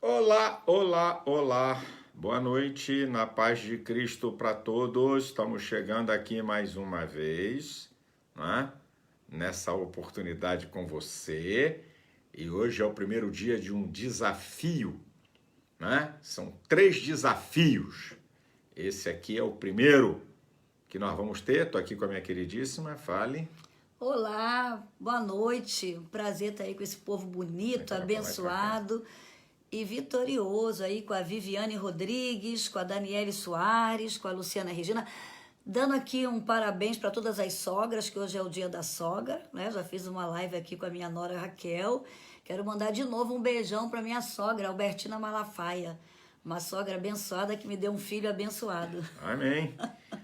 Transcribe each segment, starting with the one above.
Olá, olá, olá. Boa noite, na paz de Cristo para todos. Estamos chegando aqui mais uma vez, né? Nessa oportunidade com você. E hoje é o primeiro dia de um desafio, né? São 3 desafios. Esse aqui é o primeiro que nós vamos ter. Estou aqui com a minha queridíssima, fale. Olá, boa noite. Um prazer estar aí com esse povo bonito, abençoado e vitorioso aí com a Viviane Rodrigues, com a Daniele Soares, com a Luciana Regina, dando aqui um parabéns para todas as sogras, que hoje é o dia da sogra, né? Já fiz uma live aqui com a minha nora Raquel. Quero mandar de novo um beijão para minha sogra, Albertina Malafaia, uma sogra abençoada que me deu um filho abençoado. Amém.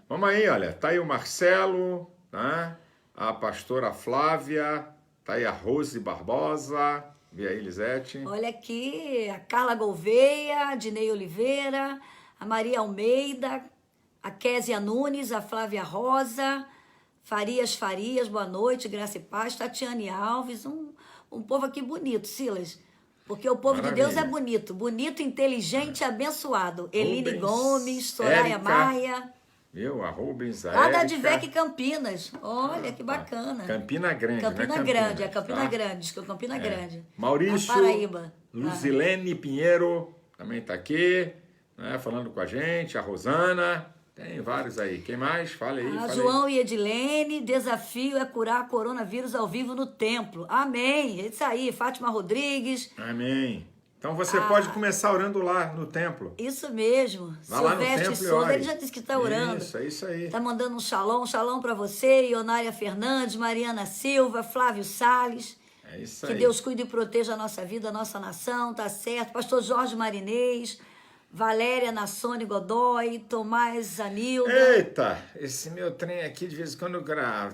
Vamos aí, olha, tá aí o Marcelo, né? A pastora Flávia, tá aí a Rose Barbosa, e aí, Lisete. Olha aqui, a Carla Gouveia, a Dinei Oliveira, a Maria Almeida, a Késia Nunes, a Flávia Rosa, Farias, boa noite, graça e paz, Tatiane Alves, um povo aqui bonito, Silas, porque o povo Maravilha. de Deus é bonito, bonito, inteligente e abençoado. Eline Rubens, Gomes, Soraya Érica, Maia, viu? A Rubens, a lá da Érica. Advec Campinas, olha que bacana. Campina Grande, Campina né? Grande, é Campina tá? Grande, diz que é Campina Grande. Maurício, Na Paraíba. Luzilene Pinheiro também tá aqui, né? Falando com a gente, a Rosana, tem vários aí. Quem mais? Fala aí, A fala aí. João e Edilene, desafio é curar coronavírus ao vivo no templo. Amém. É isso aí, Fátima Rodrigues. Amém. Então você pode começar orando lá no templo. Isso mesmo. Vai lá no Silvestre templo e Souza, ore. ele já disse que está orando. Isso, é isso aí. Tá mandando um shalom para você, Ionária Fernandes, Mariana Silva, Flávio Salles. É isso Que aí. Deus cuide e proteja a nossa vida, a nossa nação, tá certo? Pastor Jorge Marinês, Valéria Nassone Godoy, Tomás Anilda. Eita, esse meu trem aqui de vez em quando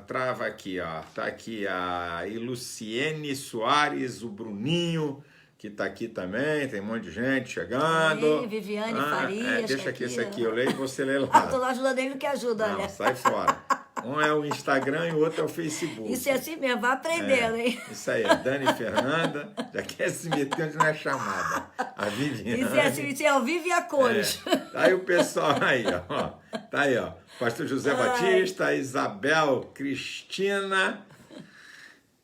trava aqui, ó. Tá aqui a Luciene Soares, o Bruninho, que tá aqui também, tem um monte de gente chegando. Viviane Farias. Deixa tá aqui esse aqui, eu leio e você lê lá. Tô lá ajudando ele no que ajuda, Não, olha. sai fora. Um é o Instagram e o outro é o Facebook. Isso é assim mesmo, vai aprendendo, hein? Isso aí, a Dani Fernanda já quer se meter onde não é chamada. A Viviane. Isso é assim, isso é ao vivo e a cores. Tá aí o pessoal aí, ó. Tá aí, ó. Pastor José Batista, Isabel, Cristina.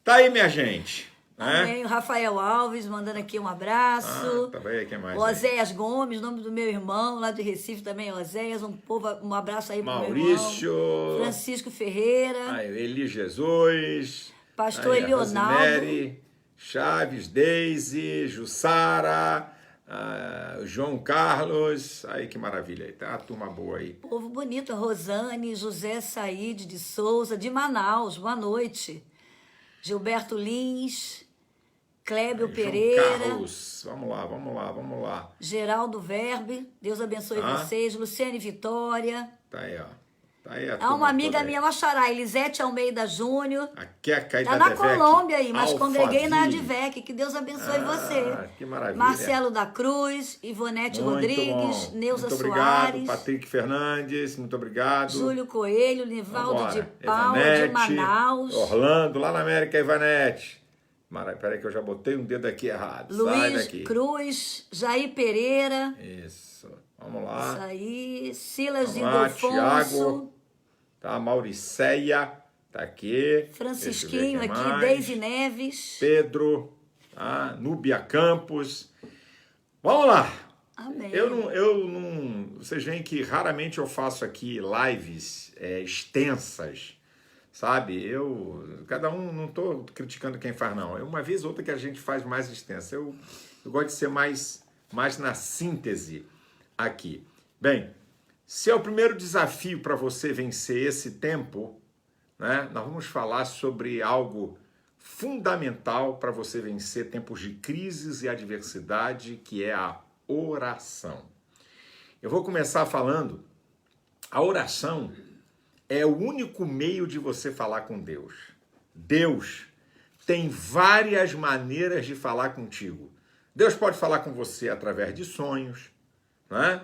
Tá aí, minha gente. Né? Amém. O Rafael Alves mandando aqui um abraço. Tá bem, quem mais? O Oséias Gomes, nome do meu irmão, lá de Recife também, Oséias. Um abraço aí pro meu irmão. Maurício. Francisco Ferreira. Aí, Eli Jesus. Pastor aí, a Leonardo. Rosemary, Chaves, Deise, Jussara, João Carlos. Aí, que maravilha. Aí, tá uma turma boa aí. Povo bonito. Rosane, José Saíde de Souza, de Manaus. Boa noite. Gilberto Lins, Clébio Pereira. João Carlos. Vamos lá. Geraldo Verbe, Deus abençoe vocês. Luciane Vitória. Tá aí, ó. Tá aí a Há turma uma amiga toda minha, uma xará, Elisete Almeida Júnior. aí. A Queca aí Tá da na Devec, Colômbia aí, mas congreguei na Alphaville. Advec. Que Deus abençoe você. Que maravilha. Marcelo da Cruz, Ivonete Muito Rodrigues, bom. Neuza Muito obrigado, Soares, Patrick Fernandes, muito obrigado. Júlio Coelho, Nivaldo Vambora. de Paula, de Ivanete, Manaus. Orlando, lá na América, Ivanete. Peraí que eu já botei um dedo aqui errado. Sai Luiz daqui. Cruz, Jair Pereira. Isso. Vamos lá. Isso aí. Silas Vamos lá, Indolfonso. Tiago. Tá, Mauriceia. Tá aqui. Francisquinho Deixa eu ver aqui, quem mais. Deise Neves. Pedro. Tá, Núbia Campos. Vamos lá. Amém. Eu não. Vocês veem que raramente eu faço aqui lives extensas. Sabe, cada um, não estou criticando quem faz, não. É uma vez ou outra que a gente faz mais extensa. Eu gosto de ser mais na síntese aqui. Bem, se é o primeiro desafio para você vencer esse tempo, né, nós vamos falar sobre algo fundamental para você vencer tempos de crises e adversidade, que é a oração. Eu vou começar falando, a oração é o único meio de você falar com Deus. Deus tem várias maneiras de falar contigo. Deus pode falar com você através de sonhos, né?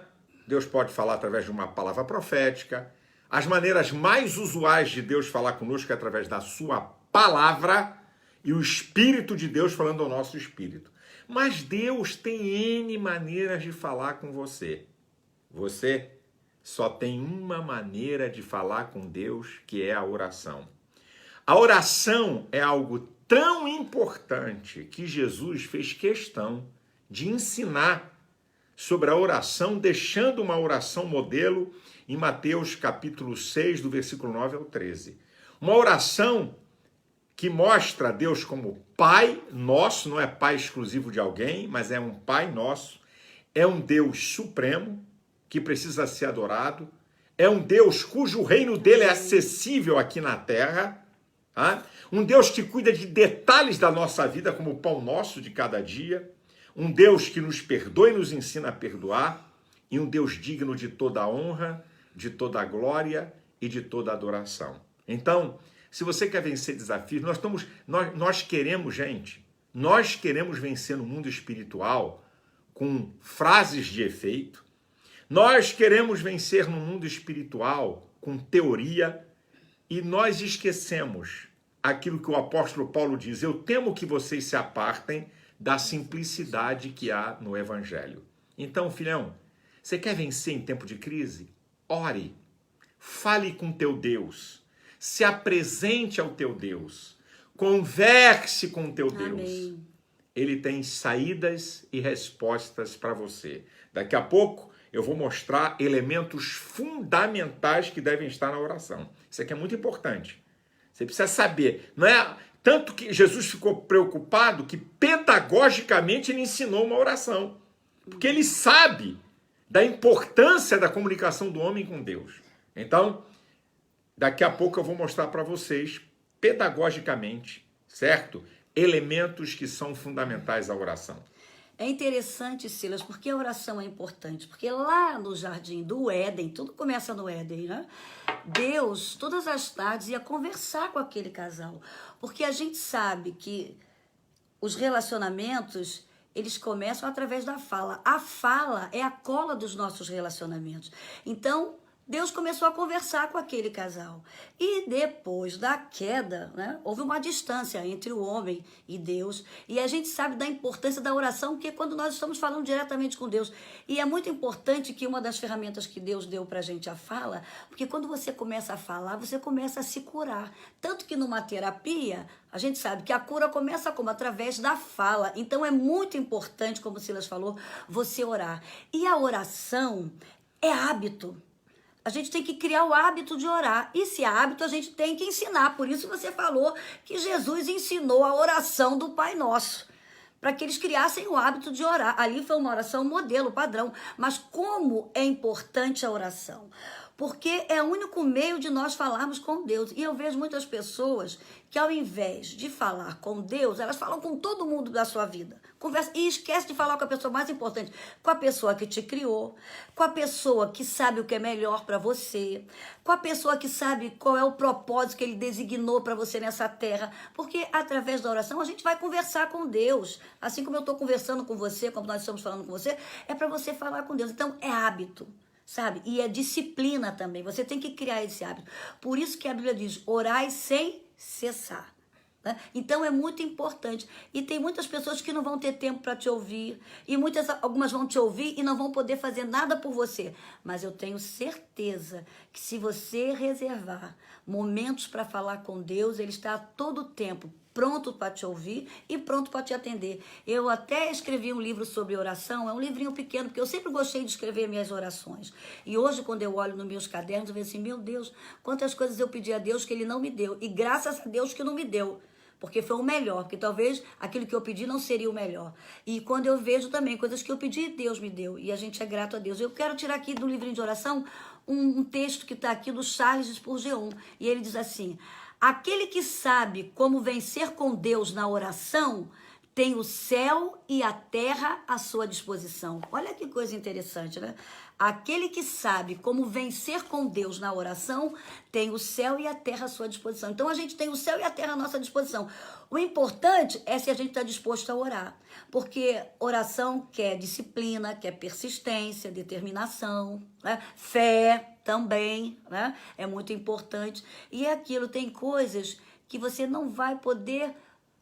Deus pode falar através de uma palavra profética. As maneiras mais usuais de Deus falar conosco é através da sua palavra e o Espírito de Deus falando ao nosso espírito. Mas Deus tem N maneiras de falar com você. Você só tem uma maneira de falar com Deus, que é a oração. A oração é algo tão importante que Jesus fez questão de ensinar sobre a oração, deixando uma oração modelo em Mateus capítulo 6, do versículo 9 ao 13. Uma oração que mostra a Deus como Pai nosso, não é Pai exclusivo de alguém, mas é um Pai nosso, é um Deus supremo, que precisa ser adorado, é um Deus cujo reino dele é acessível aqui na terra, tá? Um Deus que cuida de detalhes da nossa vida, como o pão nosso de cada dia, um Deus que nos perdoa e nos ensina a perdoar, e um Deus digno de toda a honra, de toda a glória e de toda a adoração. Então, se você quer vencer desafios, nós queremos, gente, nós queremos vencer no mundo espiritual com frases de efeito, nós queremos vencer no mundo espiritual com teoria, e nós esquecemos aquilo que o apóstolo Paulo diz: eu temo que vocês se apartem da simplicidade que há no evangelho. Então, filhão, você quer vencer em tempo de crise? Ore, fale com teu Deus, se apresente ao teu Deus, converse com teu Deus. Amém. Ele tem saídas e respostas para você. Daqui a pouco eu vou mostrar elementos fundamentais que devem estar na oração. Isso aqui é muito importante. Você precisa saber. Não é tanto que Jesus ficou preocupado que pedagogicamente ele ensinou uma oração. Porque ele sabe da importância da comunicação do homem com Deus. Então, daqui a pouco eu vou mostrar para vocês, pedagogicamente, certo? Elementos que são fundamentais à oração. É interessante, Silas, porque a oração é importante. Porque lá no jardim do Éden, tudo começa no Éden, né? Deus, todas as tardes, ia conversar com aquele casal. Porque a gente sabe que os relacionamentos, eles começam através da fala. A fala é a cola dos nossos relacionamentos. Então, Deus começou a conversar com aquele casal. E depois da queda, né, houve uma distância entre o homem e Deus. E a gente sabe da importância da oração, que é quando nós estamos falando diretamente com Deus. E é muito importante que uma das ferramentas que Deus deu pra gente, a fala, porque quando você começa a falar, você começa a se curar. Tanto que numa terapia, a gente sabe que a cura começa como? Através da fala. Então é muito importante, como o Silas falou, você orar. E a oração é hábito. A gente tem que criar o hábito de orar. E esse hábito a gente tem que ensinar. Por isso você falou que Jesus ensinou a oração do Pai Nosso, para que eles criassem o hábito de orar. Ali foi uma oração modelo, padrão. Mas como é importante a oração? Porque é o único meio de nós falarmos com Deus. E eu vejo muitas pessoas que, ao invés de falar com Deus, elas falam com todo mundo da sua vida. Conversa, e esquece de falar com a pessoa mais importante, com a pessoa que te criou, com a pessoa que sabe o que é melhor para você, com a pessoa que sabe qual é o propósito que ele designou para você nessa terra. Porque através da oração a gente vai conversar com Deus. Assim como eu estou conversando com você, como nós estamos falando com você, é para você falar com Deus. Então é hábito. Sabe? E é disciplina também. Você tem que criar esse hábito. Por isso que a Bíblia diz: orai sem cessar. Né? Então é muito importante. E tem muitas pessoas que não vão ter tempo para te ouvir. E algumas vão te ouvir e não vão poder fazer nada por você. Mas eu tenho certeza que se você reservar momentos para falar com Deus, Ele está a todo tempo pronto para te ouvir e pronto para te atender. Eu até escrevi um livro sobre oração, é um livrinho pequeno, porque eu sempre gostei de escrever minhas orações. E hoje, quando eu olho nos meus cadernos, eu vejo assim: meu Deus, quantas coisas eu pedi a Deus que Ele não me deu. E graças a Deus que não me deu. Porque foi o melhor, porque talvez aquilo que eu pedi não seria o melhor. E quando eu vejo também coisas que eu pedi, Deus me deu. E a gente é grato a Deus. Eu quero tirar aqui do livrinho de oração um texto que está aqui do Charles Spurgeon. E ele diz assim: aquele que sabe como vencer com Deus na oração tem o céu e a terra à sua disposição. Olha que coisa interessante, né? Aquele que sabe como vencer com Deus na oração tem o céu e a terra à sua disposição. Então a gente tem o céu e a terra à nossa disposição. O importante é se a gente está disposto a orar. Porque oração quer disciplina, quer persistência, determinação, né? Fé também, né? É muito importante. E é aquilo, tem coisas que você não vai poder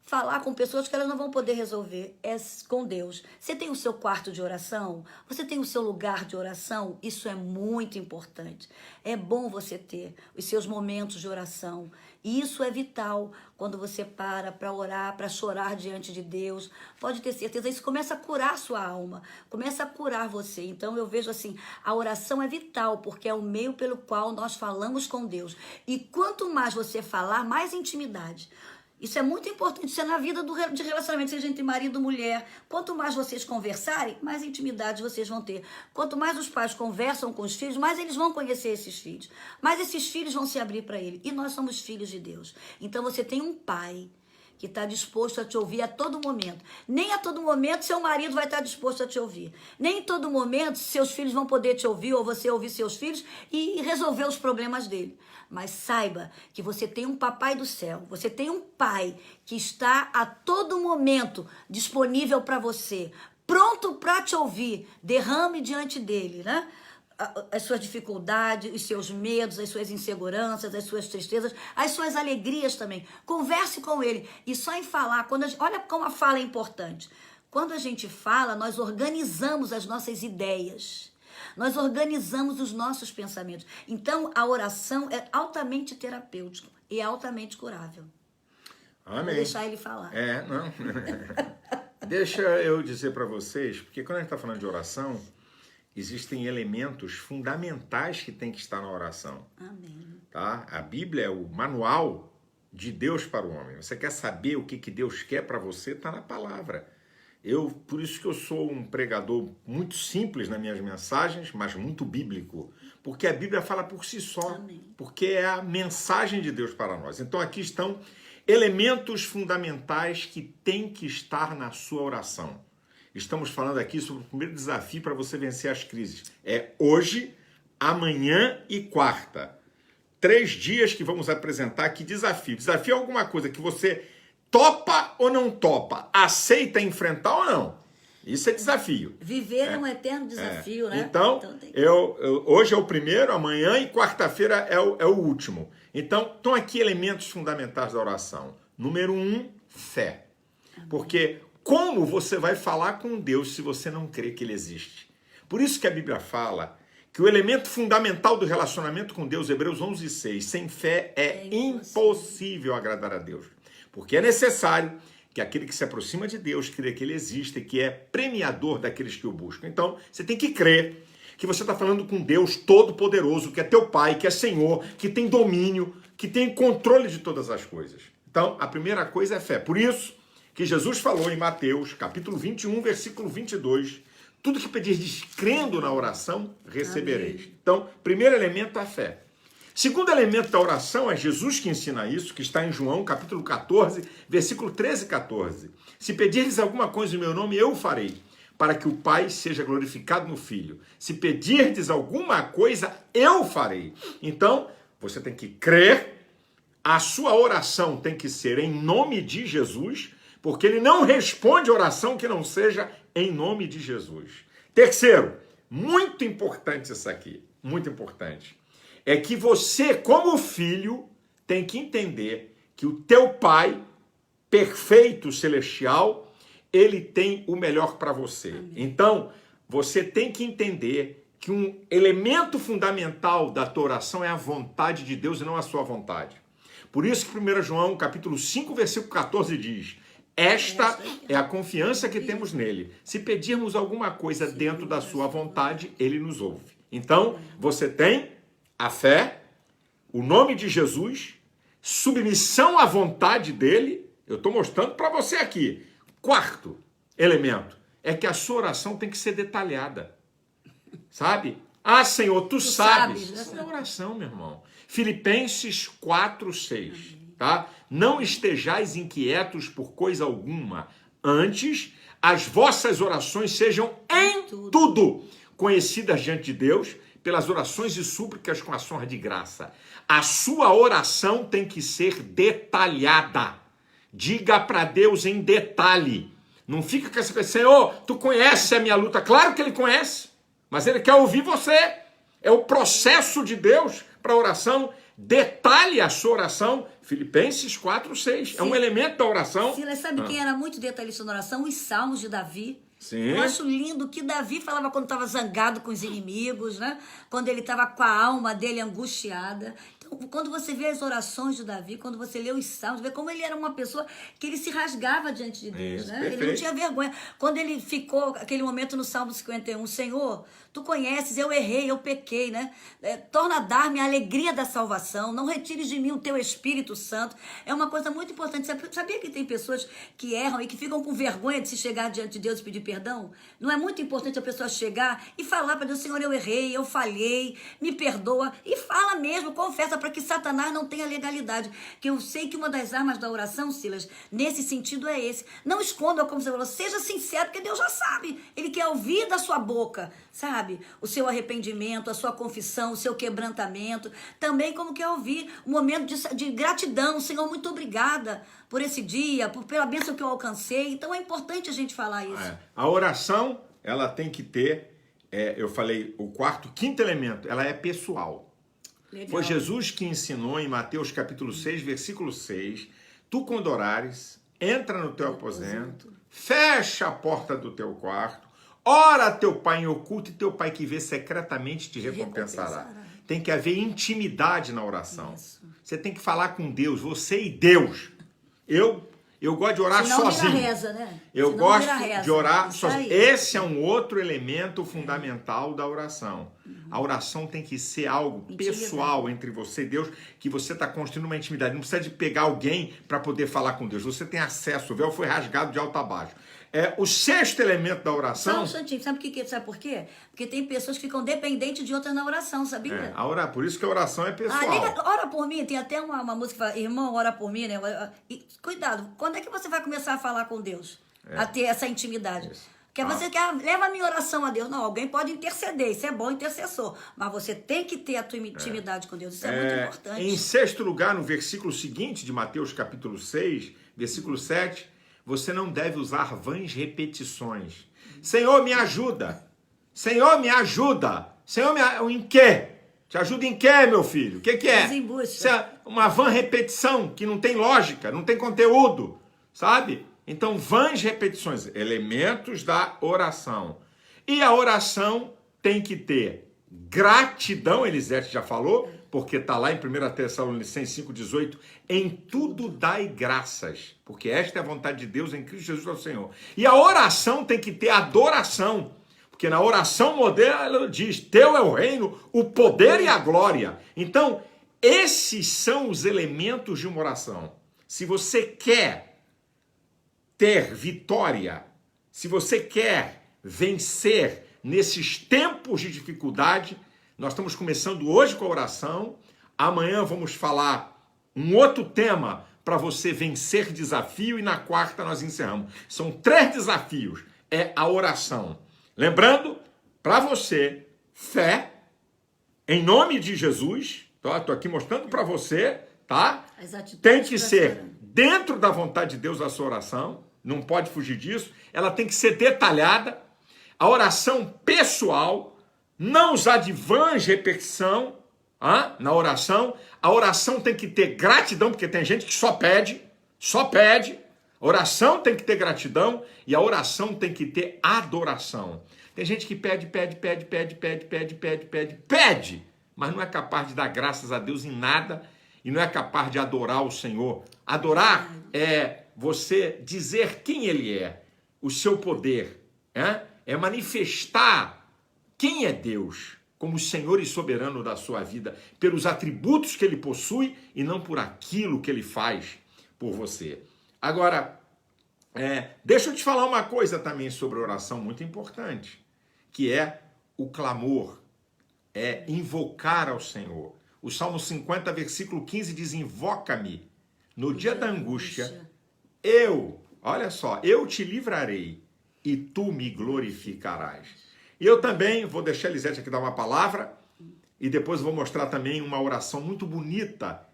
falar com pessoas que elas não vão poder resolver, é com Deus. Você tem o seu quarto de oração? Você tem o seu lugar de oração? Isso é muito importante. É bom você ter os seus momentos de oração. E isso é vital quando você para orar, para chorar diante de Deus. Pode ter certeza, isso começa a curar a sua alma, começa a curar você. Então eu vejo assim, a oração é vital, porque é o meio pelo qual nós falamos com Deus. E quanto mais você falar, mais intimidade. Isso é muito importante, isso é na vida de relacionamento, seja entre marido e mulher. Quanto mais vocês conversarem, mais intimidade vocês vão ter. Quanto mais os pais conversam com os filhos, mais eles vão conhecer esses filhos. Mais esses filhos vão se abrir para ele. E nós somos filhos de Deus. Então você tem um pai que está disposto a te ouvir a todo momento. Nem a todo momento seu marido vai estar disposto a te ouvir. Nem em todo momento seus filhos vão poder te ouvir ou você ouvir seus filhos e resolver os problemas dele. Mas saiba que você tem um papai do céu, você tem um pai que está a todo momento disponível para você, pronto para te ouvir. Derrame diante dele, né? As suas dificuldades, os seus medos, as suas inseguranças, as suas tristezas, as suas alegrias também. Converse com ele. E só em falar, olha como a fala é importante. Quando a gente fala, nós organizamos as nossas ideias. Nós organizamos os nossos pensamentos. Então, a oração é altamente terapêutica e é altamente curável. Amém. Vou deixar ele falar. Não. Deixa eu dizer para vocês, porque quando a gente está falando de oração, existem elementos fundamentais que tem que estar na oração. Amém. Tá? A Bíblia é o manual de Deus para o homem. Você quer saber o que Deus quer para você? Está na palavra. Por isso que eu sou um pregador muito simples nas minhas mensagens, mas muito bíblico. Porque a Bíblia fala por si só. Amém. Porque é a mensagem de Deus para nós. Então aqui estão elementos fundamentais que têm que estar na sua oração. Estamos falando aqui sobre o primeiro desafio para você vencer as crises. É hoje, amanhã e quarta. 3 dias que vamos apresentar aqui desafio. Desafio é alguma coisa que você topa ou não topa, aceita enfrentar ou não. Isso é desafio. Viver é um eterno desafio, né? Então hoje é o primeiro, amanhã e quarta-feira é o último. Então, estão aqui elementos fundamentais da oração. Número 1, fé. Porque como você vai falar com Deus se você não crê que Ele existe? Por isso que a Bíblia fala que o elemento fundamental do relacionamento com Deus, Hebreus 11:6, sem fé é impossível agradar a Deus. Porque é necessário que aquele que se aproxima de Deus crê que Ele existe e que é premiador daqueles que o buscam. Então, você tem que crer que você está falando com Deus Todo-Poderoso, que é teu Pai, que é Senhor, que tem domínio, que tem controle de todas as coisas. Então, a primeira coisa é fé. Por isso que Jesus falou em Mateus, capítulo 21, versículo 22, tudo que pedirdes crendo na oração, recebereis. Amém. Então, primeiro elemento é a fé. Segundo elemento da oração é Jesus que ensina isso, que está em João, capítulo 14, versículo 13 e 14. Se pedirdes alguma coisa em meu nome, eu farei, para que o Pai seja glorificado no Filho. Se pedirdes alguma coisa, eu farei. Então, você tem que crer, a sua oração tem que ser em nome de Jesus, porque Ele não responde oração que não seja em nome de Jesus. Terceiro, muito importante isso aqui, muito importante. É que você, como filho, tem que entender que o teu pai, perfeito, celestial, ele tem o melhor para você. Amém. Então, você tem que entender que um elemento fundamental da tua oração é a vontade de Deus e não a sua vontade. Por isso que 1 João, capítulo 5, versículo 14 diz: esta é a confiança que temos nele. Se pedirmos alguma coisa dentro da sua vontade, ele nos ouve. Então, você tem a fé, o nome de Jesus, submissão à vontade dele. Eu estou mostrando para você aqui. Quarto elemento é que a sua oração tem que ser detalhada. Sabe? Ah, Senhor, tu sabes. Essa é a oração, meu irmão. Filipenses 4:6. Tá? Não estejais inquietos por coisa alguma. Antes, as vossas orações sejam em tudo conhecidas diante de Deus, pelas orações e súplicas com ações de graça. A sua oração tem que ser detalhada. Diga para Deus em detalhe. Não fica com essa coisa, Senhor, tu conhece a minha luta. Claro que Ele conhece, mas Ele quer ouvir você. É o processo de Deus para a oração, detalhe a sua oração. Filipenses 4:6. É um elemento da oração. Silas, sabe quem era muito detalhista na oração? Os salmos de Davi. Sim. Eu acho lindo que Davi falava quando estava zangado com os inimigos, né? Quando ele estava com a alma dele angustiada. Então, quando você vê as orações de Davi, quando você lê os salmos, vê como ele era uma pessoa que ele se rasgava diante de Deus, Isso, né? perfeito. Ele não tinha vergonha. Quando ele ficou, aquele momento no Salmo 51, Senhor, tu conheces, eu errei, eu pequei, né? Torna a dar-me a alegria da salvação, não retires de mim o teu Espírito Santo. É uma coisa muito importante. Sabia que tem pessoas que erram e que ficam com vergonha de se chegar diante de Deus e pedir perdão? Não é muito importante a pessoa chegar e falar para Deus, Senhor, eu errei, eu falhei, me perdoa. E fala mesmo, confessa, para que Satanás não tenha legalidade. Que eu sei que uma das armas da oração, Silas, nesse sentido é esse. Não esconda, como você falou, seja sincero, porque Deus já sabe. Ele quer ouvir da sua boca, sabe? O seu arrependimento, a sua confissão, o seu quebrantamento. Também como quer ouvir um momento de gratidão. Senhor, muito obrigada por esse dia, pela bênção que eu alcancei. Então é importante a gente falar isso. A oração, ela tem que ter, eu falei, o quinto elemento, ela é pessoal. Legal. Foi Jesus que ensinou em Mateus capítulo 6, versículo 6, tu quando orares, entra no teu aposento, fecha a porta do teu quarto, ora a teu pai em oculto e teu pai que vê secretamente te recompensará. Tem que haver intimidade na oração. Isso. Você tem que falar com Deus, você e Deus. Eu gosto de orar sozinho. Vira reza, né? Eu gosto de orar sozinho. Esse é um outro elemento fundamental da oração. A oração tem que ser algo pessoal entre você e Deus, que você está construindo uma intimidade. Não precisa de pegar alguém para poder falar com Deus. Você tem acesso. O véu foi rasgado de alto a baixo. O sexto elemento da oração... Só um instantinho. Sabe por quê? Porque tem pessoas que ficam dependentes de outras na oração, sabia? Por isso que a oração é pessoal. Ora por mim. Tem até uma música que fala, irmão, ora por mim, né? Cuidado. Quando é que você vai começar a falar com Deus? A ter essa intimidade? Isso. Porque você quer, leva a minha oração a Deus. Não, alguém pode interceder, isso é bom, intercessor. Mas você tem que ter a tua intimidade com Deus, isso é muito importante. Em sexto lugar, no versículo seguinte de Mateus capítulo 6, versículo 7, você não deve usar vãs repetições. Senhor, me ajuda. Senhor, me ajuda. Senhor, em quê? Te ajuda em quê, meu filho? O que é? Isso é uma vã repetição que não tem lógica, não tem conteúdo, sabe? Então, vãs repetições, elementos da oração. E a oração tem que ter gratidão, Elisete já falou, porque está lá em 1 Tessalonicenses 5,18, em tudo dai graças, porque esta é a vontade de Deus em Cristo Jesus nosso Senhor. E a oração tem que ter adoração, porque na oração moderna diz, teu é o reino, o poder e a glória. Então, esses são os elementos de uma oração. Se você quer ter vitória, se você quer vencer nesses tempos de dificuldade, nós estamos começando hoje com a oração, amanhã vamos falar um outro tema para você vencer desafio e na quarta nós encerramos. São 3 desafios, é a oração. Lembrando, para você, fé, em nome de Jesus, estou aqui mostrando para você, tá? Tem que ser dentro da vontade de Deus a sua oração, não pode fugir disso, ela tem que ser detalhada, a oração pessoal, não usar de vãs repetição na oração, a oração tem que ter gratidão, porque tem gente que só pede, a oração tem que ter gratidão e a oração tem que ter adoração. Tem gente que pede, mas não é capaz de dar graças a Deus em nada e não é capaz de adorar o Senhor. Adorar é você dizer quem Ele é, o seu poder, é manifestar quem é Deus como Senhor e soberano da sua vida, pelos atributos que Ele possui e não por aquilo que Ele faz por você. Agora, deixa eu te falar uma coisa também sobre oração muito importante, que é o clamor, é invocar ao Senhor. O Salmo 50, versículo 15 diz, invoca-me no dia da angústia, olha só, eu te livrarei e tu me glorificarás. E eu também vou deixar a Elisete aqui dar uma palavra e depois vou mostrar também uma oração muito bonita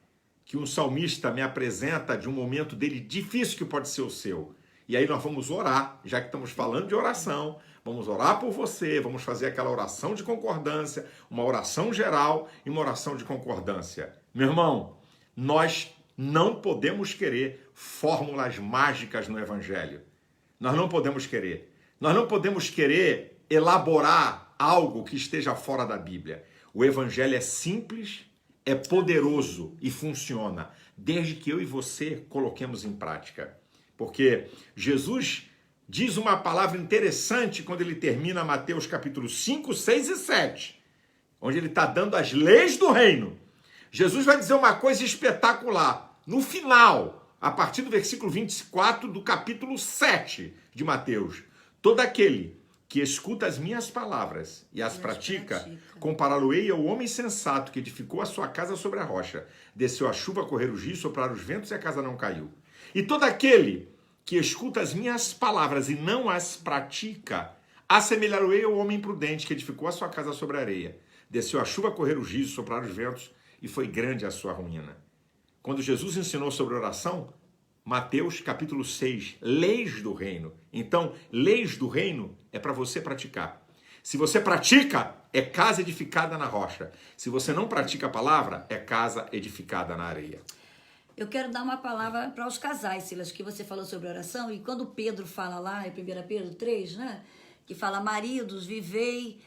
que um salmista me apresenta de um momento dele difícil que pode ser o seu. E aí nós vamos orar, já que estamos falando de oração, vamos orar por você, vamos fazer aquela oração de concordância, uma oração geral e uma oração de concordância. Meu irmão, nós não podemos querer fórmulas mágicas no Evangelho. Nós não podemos querer. Nós não podemos querer elaborar algo que esteja fora da Bíblia. O Evangelho é simples, é poderoso e funciona, desde que eu e você coloquemos em prática. Porque Jesus diz uma palavra interessante quando ele termina Mateus capítulo 5, 6 e 7, onde ele está dando as leis do reino. Jesus vai dizer uma coisa espetacular. No final, a partir do versículo 24 do capítulo 7 de Mateus, todo aquele que escuta as minhas palavras e as pratica, compará-lo-ei ao homem sensato que edificou a sua casa sobre a rocha. Desceu a chuva, correr os rios, sopraram os ventos e a casa não caiu. E todo aquele que escuta as minhas palavras e não as pratica, assemelhar-o-ei ao homem prudente que edificou a sua casa sobre a areia. Desceu a chuva, correr os rios, sopraram os ventos e foi grande a sua ruína. Quando Jesus ensinou sobre oração, Mateus capítulo 6, leis do reino. Então, leis do reino é para você praticar. Se você pratica, é casa edificada na rocha. Se você não pratica a palavra, é casa edificada na areia. Eu quero dar uma palavra para os casais, Silas, que você falou sobre oração, e quando Pedro fala lá, em 1 Pedro 3, né, que fala, maridos, vivei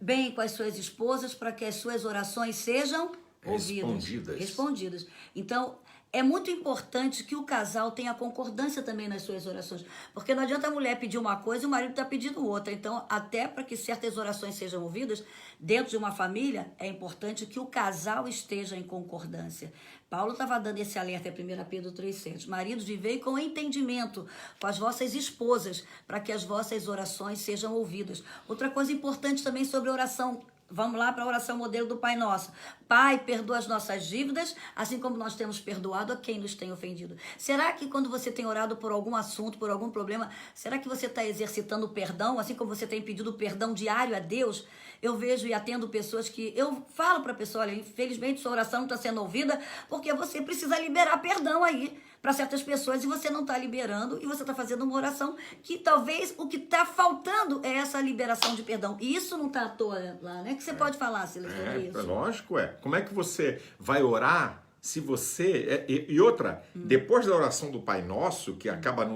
bem com as suas esposas para que as suas orações sejam respondidas. Então, é muito importante que o casal tenha concordância também nas suas orações, porque não adianta a mulher pedir uma coisa e o marido está pedindo outra. Então, até para que certas orações sejam ouvidas, dentro de uma família, é importante que o casal esteja em concordância. Paulo estava dando esse alerta em 1 Pedro 3,7. Maridos, vivei com entendimento com as vossas esposas, para que as vossas orações sejam ouvidas. Outra coisa importante também sobre oração. Vamos lá para a oração modelo do Pai Nosso. Pai, perdoa as nossas dívidas, assim como nós temos perdoado a quem nos tem ofendido. Será que quando você tem orado por algum assunto, por algum problema, será que você está exercitando o perdão, assim como você tem pedido perdão diário a Deus? Eu vejo e atendo pessoas que... Eu falo para a pessoa, olha, infelizmente sua oração não está sendo ouvida, porque você precisa liberar perdão aí para certas pessoas e você não está liberando e você está fazendo uma oração que talvez o que está faltando é essa liberação de perdão. E isso não está à toa lá, né? O que você pode falar, Silas, sobre isso? Lógico, Como é que você vai orar se você... E outra, depois da oração do Pai Nosso, que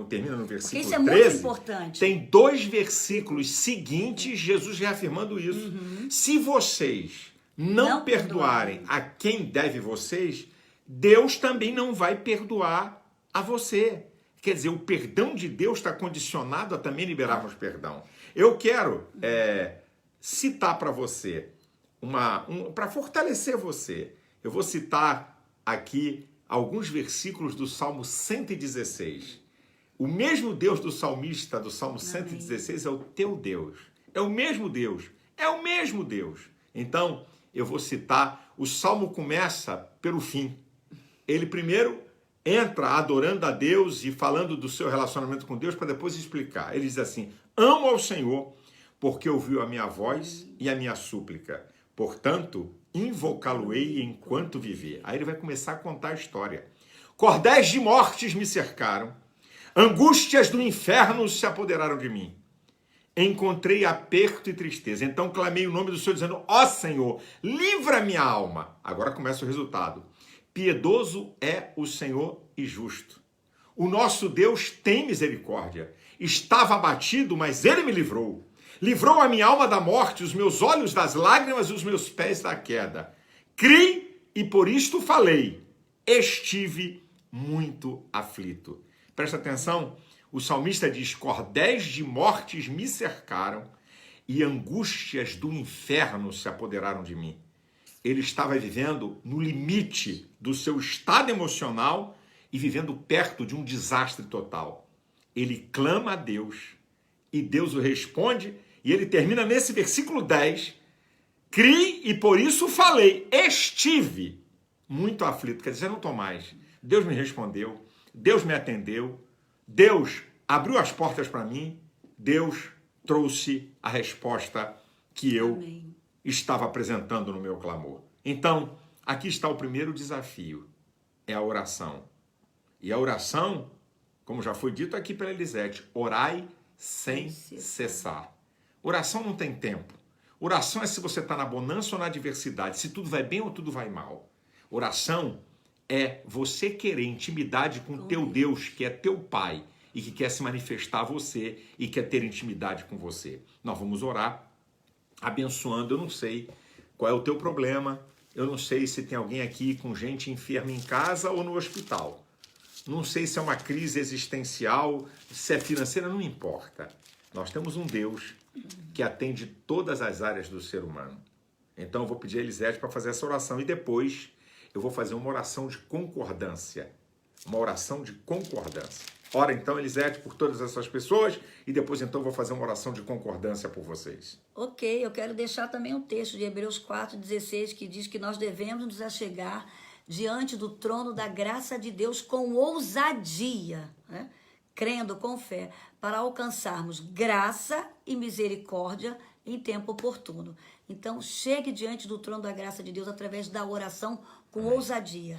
termina no versículo 13... Isso é muito importante. Tem 2 versículos seguintes, Jesus reafirmando isso. Se vocês não perdoarem a quem deve vocês, Deus também não vai perdoar a você. Quer dizer, o perdão de Deus está condicionado a também liberarmos perdão. Eu quero citar para você, para fortalecer você, eu vou citar aqui alguns versículos do Salmo 116. O mesmo Deus do salmista, do Salmo 116, é o teu Deus. É o mesmo Deus. É o mesmo Deus. Então, eu vou citar, o Salmo começa pelo fim. Ele primeiro entra adorando a Deus e falando do seu relacionamento com Deus para depois explicar. Ele diz assim, amo ao Senhor porque ouviu a minha voz e a minha súplica. Portanto, invocá-lo-ei enquanto viver. Aí ele vai começar a contar a história. Cordéis de mortes me cercaram, angústias do inferno se apoderaram de mim. Encontrei aperto e tristeza. Então clamei o nome do Senhor dizendo, ó Senhor, livra minha alma. Agora começa o resultado. Piedoso é o Senhor e justo. O nosso Deus tem misericórdia. Estava abatido, mas ele me livrou. Livrou a minha alma da morte, os meus olhos das lágrimas e os meus pés da queda. Criei e por isto falei. Estive muito aflito. Presta atenção, o salmista diz, cordéis de mortes me cercaram e angústias do inferno se apoderaram de mim. Ele estava vivendo no limite do seu estado emocional e vivendo perto de um desastre total. Ele clama a Deus e Deus o responde e ele termina nesse versículo 10. Criei e por isso falei, estive muito aflito. Quer dizer, não estou mais. Deus me respondeu, Deus me atendeu, Deus abriu as portas para mim, Deus trouxe a resposta que eu estava apresentando no meu clamor. Então, aqui está o primeiro desafio, é a oração. E a oração, como já foi dito aqui pela Elisete, orai sem cessar. Oração não tem tempo. Oração é se você está na bonança ou na adversidade, se tudo vai bem ou tudo vai mal. Oração é você querer intimidade com o teu Deus, que é teu Pai, e que quer se manifestar a você e quer ter intimidade com você. Nós vamos orar abençoando. Eu não sei qual é o teu problema, eu não sei se tem alguém aqui com gente enferma em casa ou no hospital. Não sei se é uma crise existencial, se é financeira, não importa. Nós temos um Deus que atende todas as áreas do ser humano. Então eu vou pedir a Elisete para fazer essa oração e depois eu vou fazer uma oração de concordância. Uma oração de concordância. Ora então, Elisete, por todas essas pessoas e depois então eu vou fazer uma oração de concordância por vocês. Ok, eu quero deixar também um texto de Hebreus 4,16 que diz que nós devemos nos achegar diante do trono da graça de Deus com ousadia, né? Crendo com fé, para alcançarmos graça e misericórdia em tempo oportuno. Então, chegue diante do trono da graça de Deus através da oração com ousadia,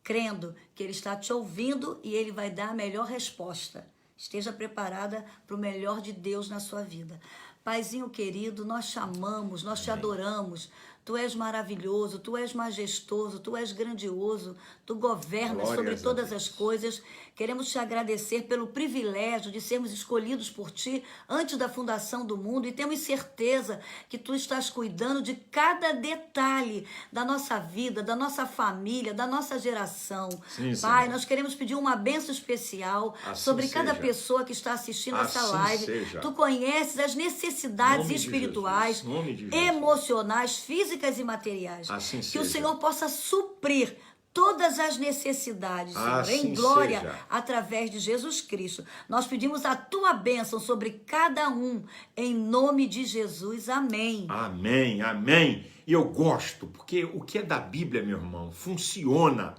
crendo que Ele está te ouvindo e Ele vai dar a melhor resposta. Esteja preparada para o melhor de Deus na sua vida. Paizinho querido, nós te amamos, nós te adoramos. Tu és maravilhoso, Tu és majestoso, Tu és grandioso, Tu governas sobre todas as coisas. Queremos te agradecer pelo privilégio de sermos escolhidos por Ti antes da fundação do mundo e temos certeza que Tu estás cuidando de cada detalhe da nossa vida, da nossa família, da nossa geração. Sim, Pai, Senhor. nós queremos pedir uma bênção especial Assim sobre cada seja. pessoa que está assistindo essa Assim live. seja. Tu conheces as necessidades Nome de espirituais, Jesus. Nome de Jesus. emocionais, físicas e materiais. Assim que o seja. Senhor possa suprir todas as necessidades, Senhor, Assim em glória, seja. através de Jesus Cristo. Nós pedimos a Tua bênção sobre cada um, em nome de Jesus. Amém. Amém, amém. E eu gosto, porque o que é da Bíblia, meu irmão, funciona.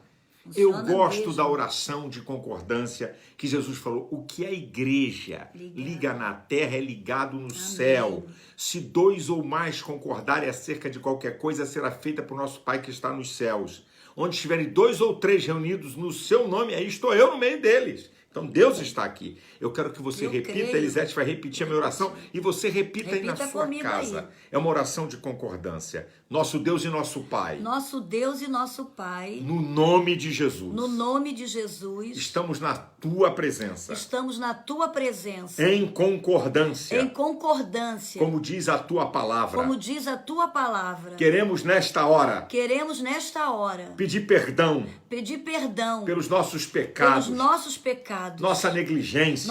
Eu Funciona gosto mesmo. da oração de concordância que Jesus falou. O que a igreja liga na terra é ligado no céu. Se dois ou mais concordarem acerca de qualquer coisa, será feita por nosso Pai que está nos céus. Onde estiverem 2 ou 3 reunidos no seu nome, aí estou eu no meio deles. Então Deus está aqui. Eu quero que você repita, creio. Elisete vai repetir a minha oração e você repita aí na Repita sua comigo casa. aí. É uma oração de concordância. Nosso Deus e nosso Pai, Nosso Deus e nosso Pai, no nome de Jesus, no nome de Jesus, estamos na tua presença, estamos na Tua presença, em concordância, em concordância, como diz a tua palavra. como diz a Tua palavra. Queremos nesta hora Queremos nesta hora pedir perdão pedir perdão pelos nossos pecados, pelos nossos pecados, nossa negligência,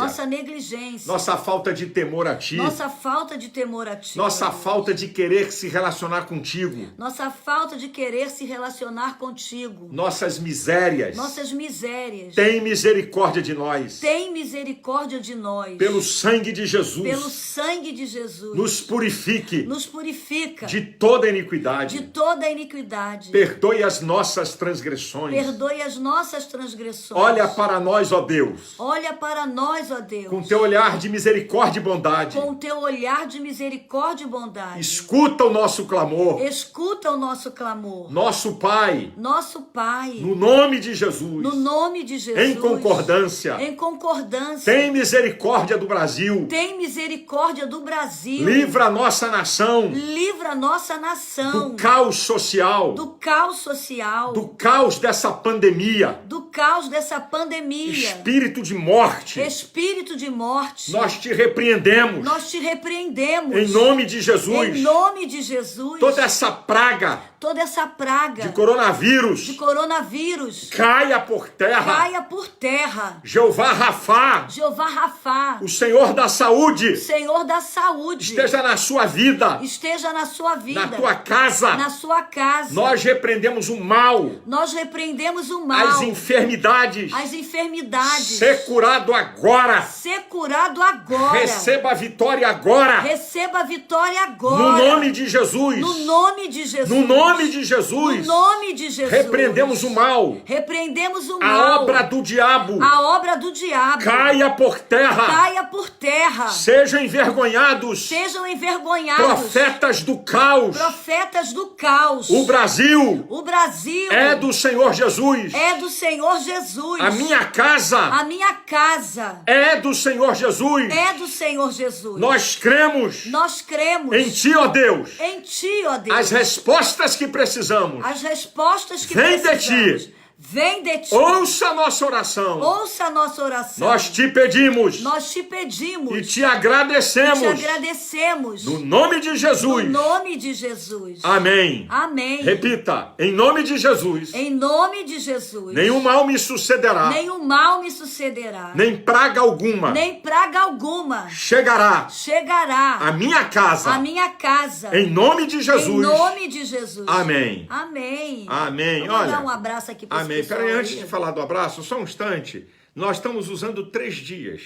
nossa falta de temor a Ti, nossa falta de temor a Ti, nossa falta de querer se relacionar contigo, nossa falta de querer se relacionar contigo, nossas misérias. nossas misérias. Tem misericórdia de nós. Tem misericórdia de nós. Pelo sangue de Jesus, Pelo sangue de Jesus. nos purifique Nos purifica de toda iniquidade. de toda a iniquidade. Perdoe as nossas transgressões. Perdoe as nossas transgressões. Olha para nós, ó Deus, Olha para nós, ó Deus, com teu olhar de misericórdia e bondade. com o teu olhar de misericórdia e bondade. Escuta o nosso clamor. Escuta o nosso clamor. Nosso Pai, Nosso Pai, no nome de Jesus, no nome de Jesus, em concordância, em concordância, tem misericórdia do Brasil. tem misericórdia do Brasil. Livra a nossa nação Livra a nossa nação do caos social, do caos social, do caos dessa pandemia, do caos dessa pandemia, espírito de morte. espírito de morte. Nós te repreendemos Nós te repreendemos em nome de Jesus. em nome de Jesus. Toda essa praga Toda essa praga de coronavírus de coronavírus caia por terra. caia por terra. Jeová Rafá, Jeová Rafá, o Senhor da saúde, Senhor da saúde, esteja na sua vida, esteja na sua vida, na tua casa. na sua casa. Nós repreendemos o mal, Nós repreendemos o mal, as enfermidades. as enfermidades. Ser curado agora. Ser curado agora. Receba a vitória agora. Receba a vitória agora. No nome de Jesus. No nome de Jesus. No nome de Jesus. No nome de Jesus. Repreendemos o mal. Repreendemos o A mal. obra do diabo A obra do diabo. caia por terra. Caia por terra. Sejam envergonhados Sejam envergonhados. profetas do caos. Profetas do caos. O Brasil O Brasil é do Senhor Jesus. Jesus. É do Senhor Jesus. A minha casa. A minha casa. É do Senhor Jesus. É do Senhor Jesus. Nós cremos. Nós cremos. Em Ti, ó Deus. Em Ti, ó Deus. As respostas que precisamos. As respostas que Vem precisamos. de Ti. Vem de Ti. Ouça a nossa oração. Ouça a nossa oração. Nós te pedimos. Nós te pedimos. E te agradecemos. E te agradecemos. No nome de Jesus. No nome de Jesus. Amém. Amém. Repita. Em nome de Jesus. Em nome de Jesus. Nenhum mal me sucederá. Nenhum mal me sucederá. Nem praga alguma. Nem praga alguma. Chegará. Chegará. A minha casa. A minha casa. Em nome de Jesus. Em nome de Jesus. Amém. Amém. Amém. Vamos Olha. dar um abraço aqui para Amém. Peraí, antes de falar do abraço, só um instante. Nós estamos usando 3 dias.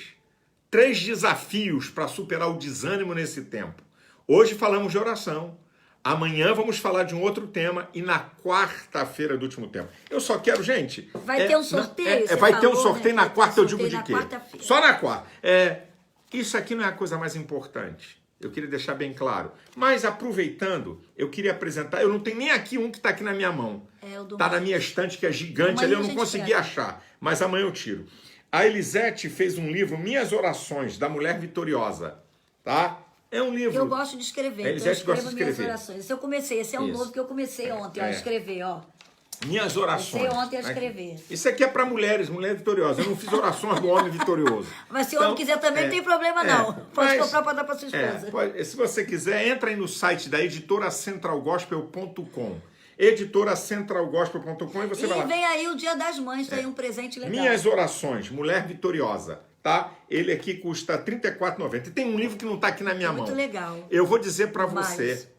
3 desafios para superar o desânimo nesse tempo. Hoje falamos de oração. Amanhã vamos falar de um outro tema. E na quarta-feira do último tempo. Eu só quero, gente... Vai ter um sorteio? Vai ter um falou, sorteio né? na quarta, eu digo de na quê? quarta-feira. Só na quarta. Isso aqui não é a coisa mais importante. Eu queria deixar bem claro. Mas aproveitando, eu queria apresentar... Eu não tenho nem aqui um que está aqui na minha mão. Está na minha estante, que é gigante. Ali eu não consegui achar. Mas amanhã eu tiro. A Elisete fez um livro, Minhas Orações, da Mulher Vitoriosa. Tá? É um livro... Eu gosto de escrever. A Elisete então eu gosta de minhas escrever. orações. Esse eu comecei. Esse é um novo que eu comecei ontem a escrever, ó. Minhas orações. Comecei ontem a escrever. Isso aqui é para mulheres, mulher vitoriosa. Eu não fiz orações do homem vitorioso. Mas se o homem quiser também, não tem problema não. Pode comprar para dar para sua esposa. Se você quiser, entra aí no site da editoracentralgospel.com. editoracentralgospel.com e você vai lá. E vem aí o Dia das Mães, tem um presente legal. Minhas orações, Mulher Vitoriosa, tá? Ele aqui custa R$ 34,90. E tem um livro que não está aqui na minha mão. Muito legal. Eu vou dizer para você,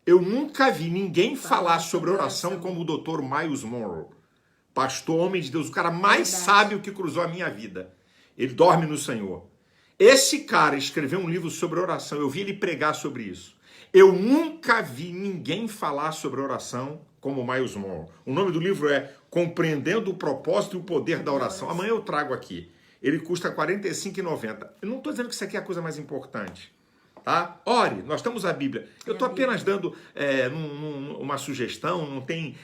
eu nunca vi ninguém falar sobre oração como o Dr. Myles Munroe. Pastor, homem de Deus, o cara mais sábio que cruzou a minha vida. Ele dorme no Senhor. Esse cara escreveu um livro sobre oração. Eu vi ele pregar sobre isso. Eu nunca vi ninguém falar sobre oração como Myles Munroe. O nome do livro é Compreendendo o Propósito e o Poder da Oração. Amanhã eu trago aqui. Ele custa R$ 45,90. Eu não estou dizendo que isso aqui é a coisa mais importante. Tá? Ore, nós temos a Bíblia. Eu estou apenas dando uma sugestão, não tem...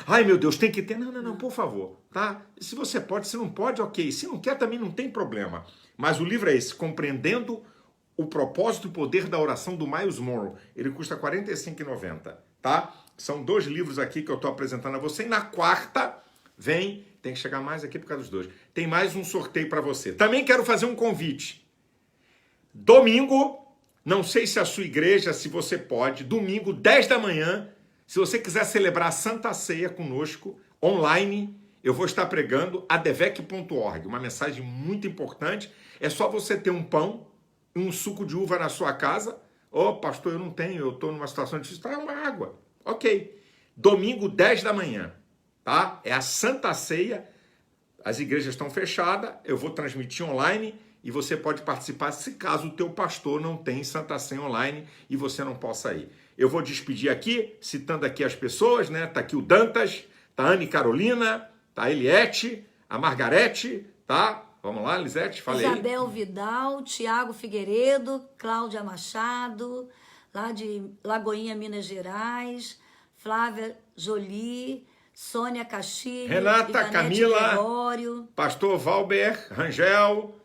ai, meu Deus, tem que ter... Não, por favor. Tá? Se você pode, se não pode, ok. Se não quer, também não tem problema. Mas o livro é esse, Compreendendo o Propósito e o Poder da Oração, do Myles Munroe. Ele custa R$ 45,90. Tá? São 2 livros aqui que eu estou apresentando a você. E na quarta, tem que chegar mais aqui por causa dos 2. Tem mais um sorteio para você. Também quero fazer um convite. Domingo... Não sei se a sua igreja, se você pode, domingo, 10 da manhã, se você quiser celebrar a Santa Ceia conosco, online, eu vou estar pregando advec.org, uma mensagem muito importante. É só você ter um pão e um suco de uva na sua casa. Pastor, eu não tenho, eu estou numa situação difícil. Tá, uma água. Ok. Domingo, 10 da manhã, tá? É a Santa Ceia, as igrejas estão fechadas, eu vou transmitir online. E você pode participar se caso o teu pastor não tem Santa Ceia online e você não possa ir. Eu vou despedir aqui, citando aqui as pessoas, né? Tá aqui o Dantas, tá a Anne Carolina, tá a Eliette, a Margarete, tá? Vamos lá, Lisete, falei. Isabel Vidal, Tiago Figueiredo, Cláudia Machado, lá de Lagoinha, Minas Gerais, Flávia Jolie, Sônia Castilho, Renata, Camila, Gregório, Pastor Valber Rangel...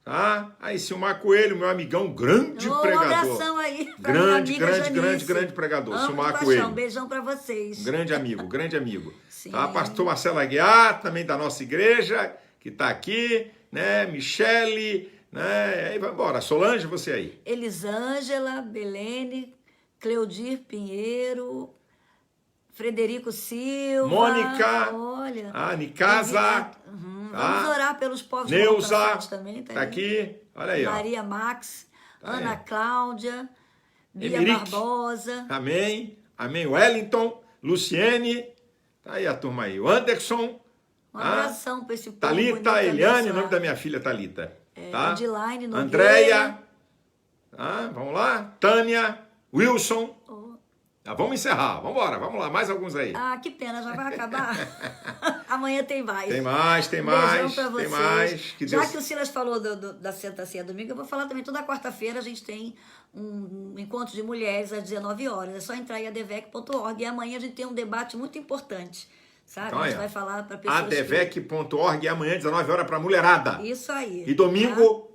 Tá? Aí, Silmar Coelho, meu amigão, grande pregador. Um abração aí pra grande pregador, Silmar Coelho. Um beijão pra vocês. Grande amigo. Sim. Tá? Pastor Marcelo Aguiar, também da nossa igreja, que tá aqui, né? Michele, né? Aí vai embora. Solange, você aí. Elisângela, Belene, Cleodir Pinheiro, Frederico Silva. Mônica. Olha. Nicasa. Vamos orar pelos povos Neuza, também. Tá aqui, olha aí, Maria Max, Ana Cláudia, Bia Emerick. Barbosa. Amém. Wellington, Luciene, tá aí a turma aí. O Anderson. Um abração para esse povo. Thalita, Eliane, o nome da minha filha Thalita. Tá? Edilaine Nogueira. Andréia. Tá? Vamos lá. Tânia, Wilson. Vamos encerrar, vamos lá, mais alguns aí. Que pena, já vai acabar. Amanhã tem mais. Tem mais. Beijão pra vocês. Tem mais. Já que o Silas falou da Santa Ceia domingo, eu vou falar também, toda quarta-feira a gente tem um encontro de mulheres às 19 horas. É só entrar em advec.org e amanhã a gente tem um debate muito importante sabe? Então, a gente vai falar para pessoas advec.org e amanhã, 19 horas, para mulherada. Isso aí. E domingo,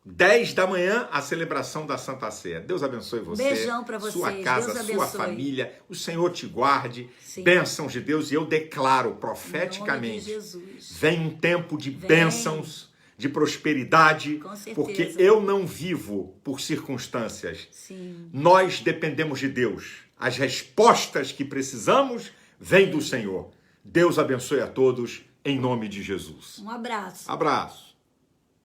10 da manhã, a celebração da Santa Ceia. Deus abençoe você. Beijão para vocês. Sua casa, Deus sua abençoe. família. O Senhor te guarde. Sim. Bênçãos de Deus. E eu declaro Em nome profeticamente. de Jesus. Vem um tempo de bênçãos, de prosperidade. Com certeza. Porque eu não vivo por circunstâncias. Sim. Nós dependemos de Deus. As respostas que precisamos vêm do Senhor. Deus abençoe a todos, em nome de Jesus. Um abraço. Abraço.